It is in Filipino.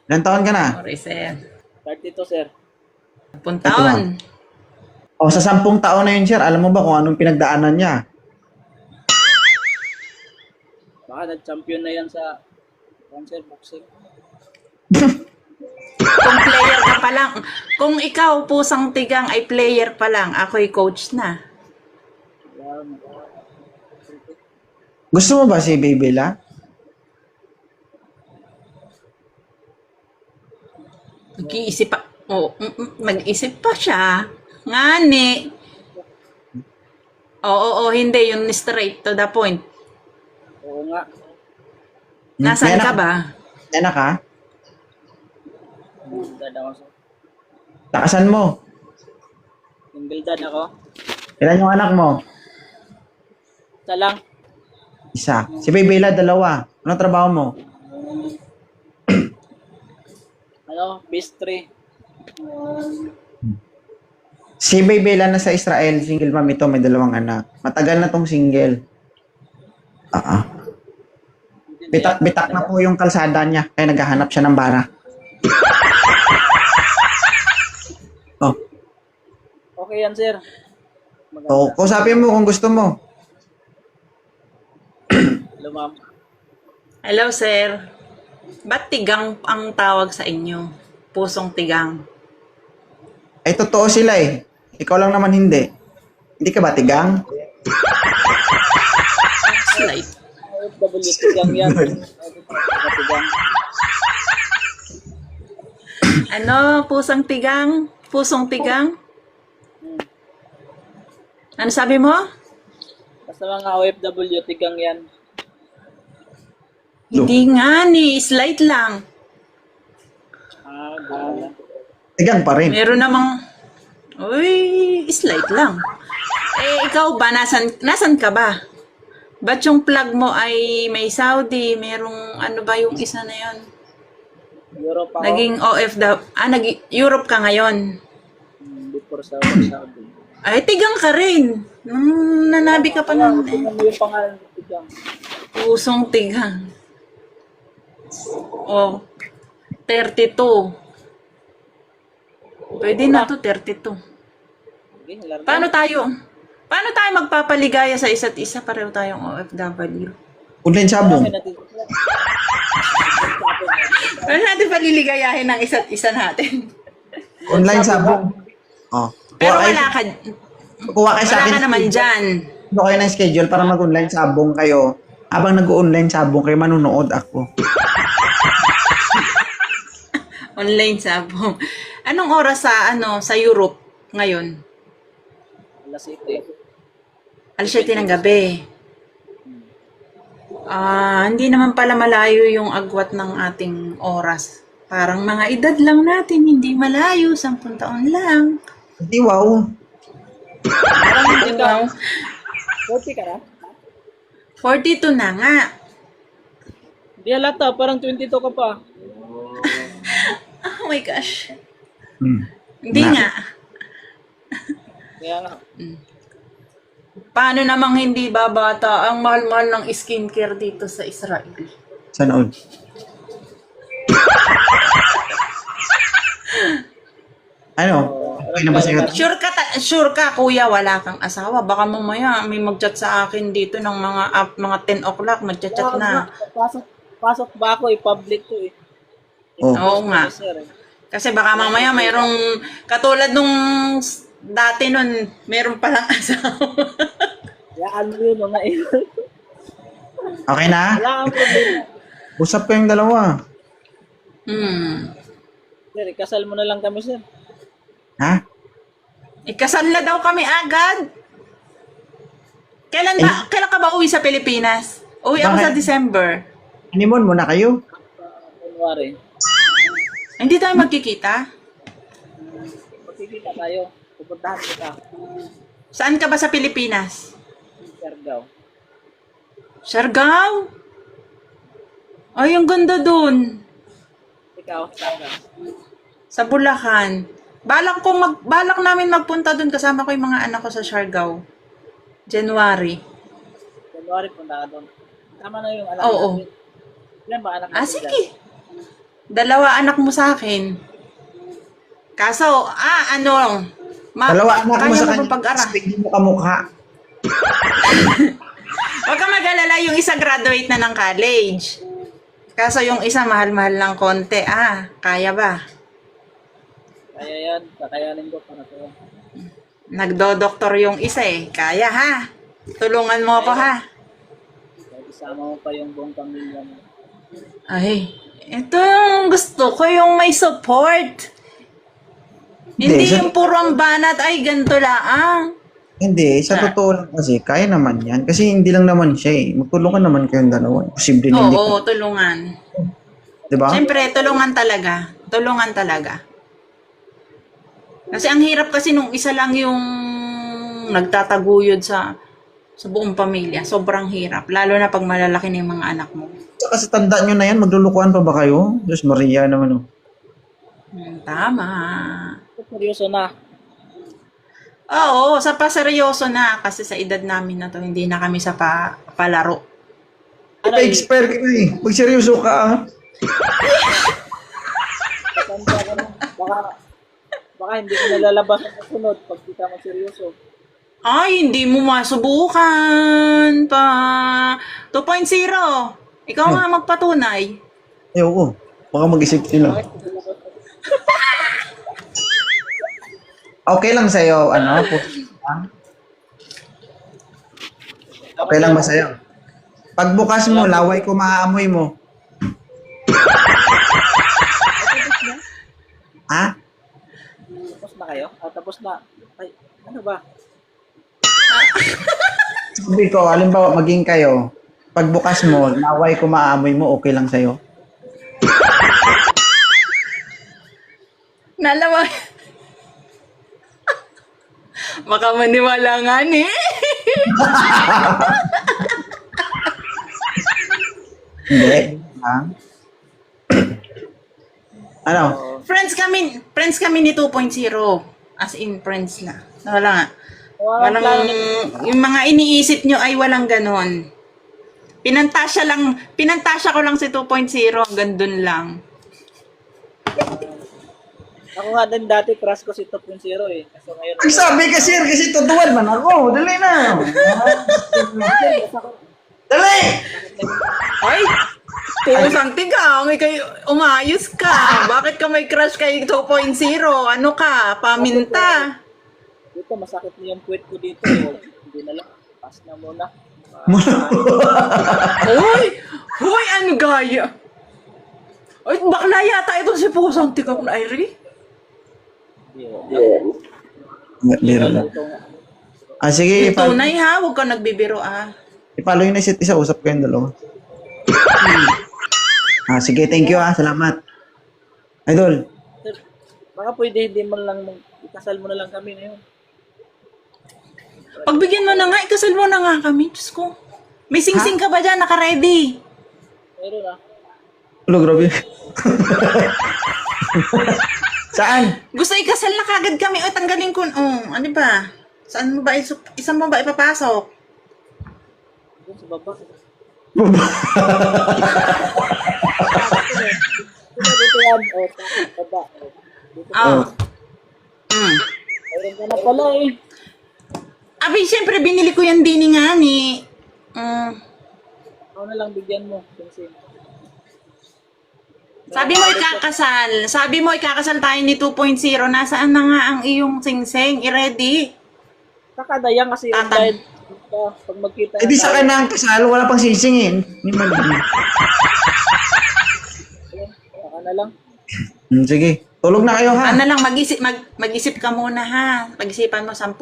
Ilan taon ka na? Sorry, sir. 32, sir. 10 Ito taon. ah. O sa 10 taon na yun, sir, alam mo ba kung anong pinagdaanan niya? Baka nag-champion na yan sa cancer boxing. Kung player ka pa lang, kung ikaw, Pusang Tigang, ay player pa lang, ako'y coach na. Yan. Gusto mo ba si Baby La? Nag-iisip pa. Oh, nag-isip pa siya. Ngani. Oo, hindi. Yung straight to the point. Oo nga. Nasaan May ka anak- ba? may anak ka? Single dad ako, sir. Takasan mo. Single dad ako. Ilan yung anak mo? Isa lang. Isa. Si Baby La, 2. Anong trabaho mo? Pastry. Si Baby La nasa Israel, single mom ito, may 2 anak. Matagal na tong single. Bitak-bitak na po yung kalsada niya, kaya naghahanap siya ng bara. Oh, Okay yan, sir. so, kausapin mo kung gusto mo. Hello, ma'am. Hello, sir. Ba't tigang ang tawag sa inyo? Pusong Tigang. Ay, totoo sila eh. Ikaw lang naman hindi. Hindi ka ba tigang? Slight. OFW tigang yan. Tigang. Ano, Pusang Tigang? Pusong Tigang? Ano sabi mo? Basta mga OFW tigang yan. Hindi nga ni, slight lang. Bahala. Tigang pa rin. Meron namang, uy, slight lang. Eh, ikaw ba, nasan ka ba? Ba't yung plug mo ay may Saudi? Merong, ano ba yung isa na yon? Europe ako. Naging Europe ka ngayon. Before Saudi. Ay, tigang ka rin. Nung nanabi ka pa nun. Tingnan mo yung pangalan ng tigang. Pusong tigang. Oh, 32. Pwede na to, 32. Okay, laro. Paano tayo magpapaligaya sa isa't isa? Pareho tayong OFW. Online sabong. Paano natin paliligayahin ng isa't isa natin? Online sabong. Oh. Pero Kuha kayo- wala ka, kuha kayo sa wala akin. ka naman dyan. Kuha kayo ng schedule para mag-online sabong kayo. Habang nag-online sabong kayo, manunood ako. Online sabong. Anong oras sa Europe ngayon? Alas 7. Alas 7 ng gabi. Hindi naman pala malayo yung agwat ng ating oras. Parang mga edad lang natin, hindi malayo, 10 taon lang. Hindi, wow. Parang hindi ka. Wow. 40 ka na? 42 na nga. Hindi halata, parang 22 ka pa. Oh my gosh. Hmm. Hindi Na- nga. Kaya nga. Paano namang hindi babata ang mahal-mahal ng skincare dito sa Israel? Sa noon. Ano? Okay na ba sa'yo? Sure ka, kuya, wala kang asawa. Baka mamaya may mag-chat sa akin dito ng mga 10 o'clock, mag-chat na. Pasok ba ako public to eh. Oh. Oo nga. Sir, eh. Kasi baka mamaya mayroong, katulad nung dati nun, meron palang asawa. Yaan mo yun mga eh. Okay na? Wala kang problema. Usap kayong dalawa. Sir, ikasal mo na lang kami, sir. Ha? Ikasal na daw kami agad. Kailan ka ba uwi sa Pilipinas? Uwi ako Bakit? sa December. Honeymoon muna kayo. January. Hindi tayo magkikita? Magkikita tayo. Pupuntahan kita. Saan ka ba sa Pilipinas? Siargao. Siargao? Ay, ang ganda dun. Ikaw, saan ka? Sa Bulacan. Balak namin magpunta dun kasama ko yung mga anak ko sa Siargao. January. January, punta ka doon. Tama na yung anak Oo. natin. Ilan ba anak Ah, natin sige. Dalawa anak mo sa akin. Kaso, Dalawa anak mo kaya sa mo kanya. ba pag-ara? Tapos hindi mo kamukha. Huwag ka mag-alala, yung isa graduate na ng college. Kaso yung isa mahal-mahal lang konti. Kaya ba? Kaya yan, kakayanin ko para sa'yo. Nagdo-doktor yung isa eh. Kaya ha? Tulungan mo ako ha? Kahit isama mo pa yung buong pamilya mo. Ay, ito yung gusto ko, yung may support. Hindi Hindi, yung puro ang banat, ay ganito lang. Hindi, sa totoo lang kasi, kaya naman yan. Kasi hindi lang naman siya eh. Magtulungan naman kayong dalawa. Posible na hindi. Oo, tulungan. Diba? Siyempre, tulungan talaga. Tulungan talaga. Kasi ang hirap kasi nung isa lang yung nagtataguyod sa buong pamilya. Sobrang hirap. Lalo na pag malalaki na yung mga anak mo. Kasi tandaan nyo na yan, maglulukuhan pa ba kayo? Diyos Maria naman oh. Tama. Seryoso na. Oo, sa paseryoso na. Kasi sa edad namin na to, hindi na kami sa palaro. Pa-expire ka na eh. Pag seryoso ka ah. Tanda ka na. Baka hindi ko nalalabas ang kasunod pag di ka seryoso. Ay, hindi mo masubukan pa. 2.0. Ikaw nga magpatunay. Ayoko. Baka mag-isip sila. Okay lang sa'yo, Okay lang ba sa'yo? Pagbukas mo, laway ko maaamoy mo. Ha? Tapos na kayo? Tapos na. Ay, ano ba? Sabi ko, halimbawa, maging kayo, pagbukas mo, laway ko maaamoy mo, okay lang sa'yo? Nalawa. Baka maniwala nga ni. Hindi. Ha? Ano? Friends kami ni 2.0. As in friends na. Wala nga. Walang, yung mga iniisip nyo ay walang ganon. Pinantasya ko lang si 2.0, hanggang dun lang. Ako nga din dati crush ko si 2.0 eh. Kaso ngayon. Ang sabi ka, sir, kasi tutuwal man ako. Dali na. Dali! Ay! Pusang tigang, ikay umayos ka. Bakit ka may crush kay 2.0? Ano ka? Paminta. Dito masakit na yung puwet ko dito. Hindi na lang. Pass na muna. Hoy, ano gaya? Ay, bakla yata ito si Pusang tigang na Irie. Biro lang. Sige, Tunay ha, huwag ka nagbibiro i-follow yun na isa't isa, usap kayong dalawa. Sige, thank you salamat. Idol, Sir, baka pwede hindi mo lang, ikasal mo na lang kami ngayon. Pagbigyan mo na nga, ikasal mo na nga kami. Diyos ko. May sing-sing ka ba dyan? Naka-ready. Meron na. Hello, grabe. Saan? Gusto ikasal na kagad kami. O, tanggalin ko. Ano ba? Saan mo ba? Isang mo ba ipapasok? Doon sa baba. Dito yan. Baba. Dito. Meron ka na pala eh. Abi, siyempre, binili ko yan dini nga ni. Ako na lang bigyan mo. Sing-sing. Sabi mo ikakasal tayo ni 2.0. Nasaan na nga ang iyong sing-sing? I-ready. Kakadayang kasi yung Tatang. dahil pag magkita Eh di sa akin na ang kasal, wala pang sisingin. Baka na lang. Sige, tulog na kayo ha. Ano lang, mag-isip ka muna ha. Pag-isipan mo 10